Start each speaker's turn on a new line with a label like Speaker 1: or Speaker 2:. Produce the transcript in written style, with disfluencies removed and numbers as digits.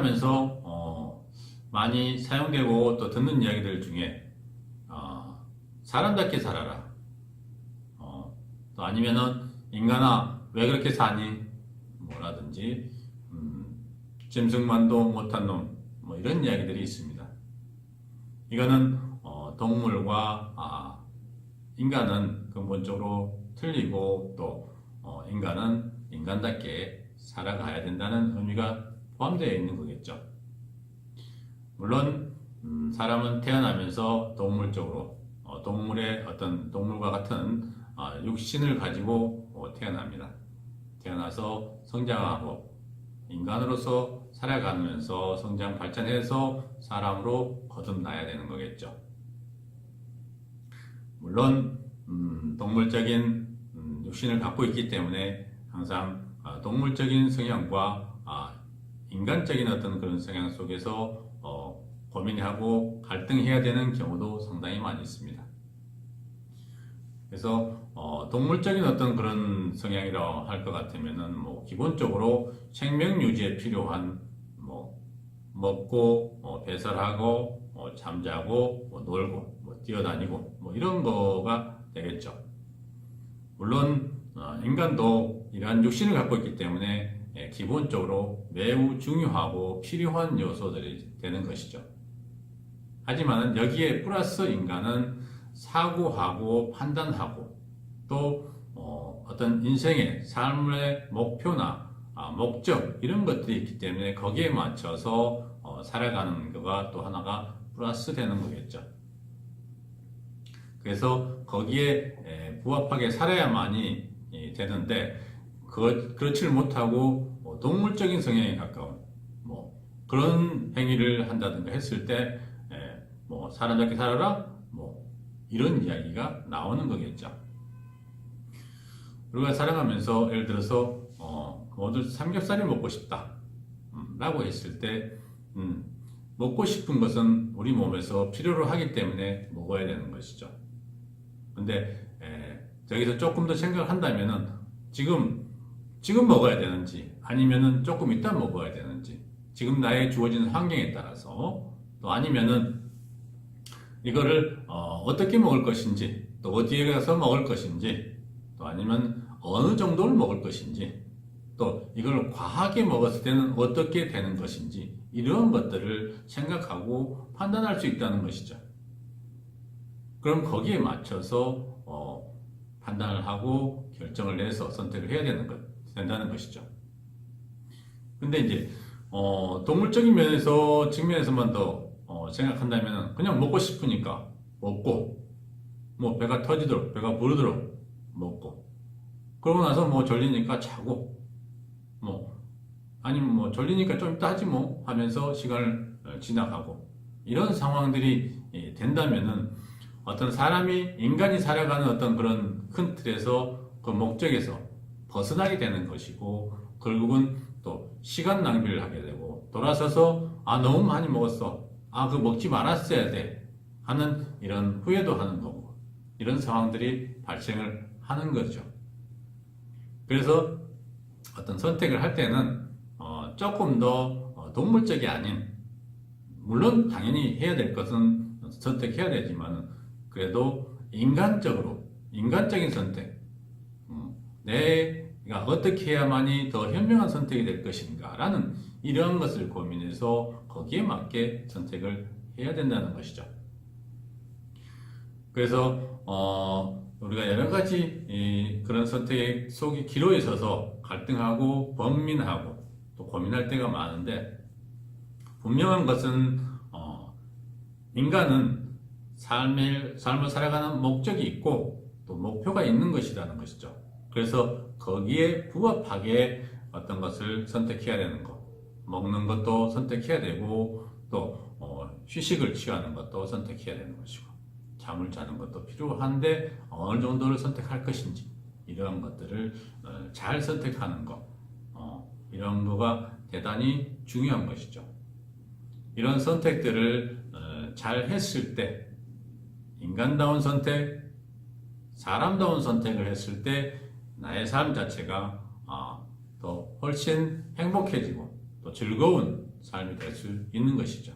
Speaker 1: 살아가면서 많이 사용되고 또 듣는 이야기들 중에 사람답게 살아라. 또 아니면은 인간아 왜 그렇게 사니? 뭐라든지 짐승만도 못한 놈, 뭐 이런 이야기들이 있습니다. 이거는 동물과 인간은 근본적으로 틀리고 또 인간은 인간답게 살아가야 된다는 의미가 포함되어 있는 거겠죠. 물론 사람은 태어나면서 동물적으로 동물의 어떤 동물과 같은 육신을 가지고 태어납니다. 태어나서 성장하고 인간으로서 살아가면서 성장 발전해서 사람으로 거듭나야 되는 거겠죠. 물론 동물적인 육신을 갖고 있기 때문에 항상 동물적인 성향과 인간적인 어떤 그런 성향 속에서 고민하고 갈등해야 되는 경우도 상당히 많이 있습니다. 그래서 동물적인 어떤 그런 성향이라 할 것 같으면은 뭐 기본적으로 생명 유지에 필요한 뭐 먹고 배설하고 잠자고 놀고 뛰어다니고 뭐 이런 거가 되겠죠. 물론 인간도 이러한 육신을 갖고 있기 때문에 기본적으로 매우 중요하고 필요한 요소들이 되는 것이죠. 하지만 여기에 플러스 인간은 사고하고 판단하고 또 어떤 인생의 삶의 목표나 목적 이런 것들이 있기 때문에 거기에 맞춰서 살아가는 거가 또 하나가 플러스 되는 거겠죠. 그래서 거기에 부합하게 살아야만이 되는데 그렇지를 못하고 동물적인 성향에 가까운 뭐 그런 행위를 한다든가 했을 때 뭐 사람답게 살아라 뭐 이런 이야기가 나오는 거겠죠. 우리가 살아가면서 예를 들어서 오늘 삼겹살이 먹고 싶다 라고 했을 때 먹고 싶은 것은 우리 몸에서 필요로 하기 때문에 먹어야 되는 것이죠. 근데 저기서 조금 더 생각을 한다면은 지금 먹어야 되는지 아니면은 조금 이따 먹어야 되는지 지금 나의 주어진 환경에 따라서 또 아니면은 이거를 어떻게 먹을 것인지 또 어디에 가서 먹을 것인지 또 아니면 어느 정도를 먹을 것인지 또 이걸 과하게 먹었을 때는 어떻게 되는 것인지 이런 것들을 생각하고 판단할 수 있다는 것이죠. 그럼 거기에 맞춰서 판단을 하고 결정을 내서 선택을 해야 된다는 것이죠. 근데 이제 동물적인 측면에서만 더 생각한다면 그냥 먹고 싶으니까 먹고 뭐 배가 터지도록 배가 부르도록 먹고 그러고 나서 뭐 졸리니까 자고 뭐 아니면 뭐 졸리니까 좀 이따 하지 뭐 하면서 시간을 지나가고 이런 상황들이 된다면은 어떤 인간이 살아가는 어떤 그런 큰 틀에서 그 목적에서 벗어나게 되는 것이고 결국은 또 시간 낭비를 하게 되고 돌아서서 너무 많이 먹었어 그거 먹지 말았어야 돼 하는 이런 후회도 하는 거고 이런 상황들이 발생을 하는 거죠. 그래서 어떤 선택을 할 때는 조금 더 동물적이 아닌 물론 당연히 해야 될 것은 선택해야 되지만 그래도 인간적인 선택 내가 어떻게 해야만이 더 현명한 선택이 될 것인가 라는 이러한 것을 고민해서 거기에 맞게 선택을 해야 된다는 것이죠. 그래서 우리가 여러 가지 그런 선택의 속이 기로에 서서 갈등하고 번민하고 또 고민할 때가 많은데 분명한 것은 인간은 삶을 살아가는 목적이 있고 또 목표가 있는 것이라는 것이죠. 그래서 거기에 부합하게 어떤 것을 선택해야 되는 것 먹는 것도 선택해야 되고 또 휴식을 취하는 것도 선택해야 되는 것이고 잠을 자는 것도 필요한데 어느 정도를 선택할 것인지 이러한 것들을 잘 선택하는 것 이런 거가 대단히 중요한 것이죠. 이런 선택들을 잘 했을 때 인간다운 선택, 사람다운 선택을 했을 때 나의 삶 자체가 더 훨씬 행복해지고 또 즐거운 삶이 될 수 있는 것이죠.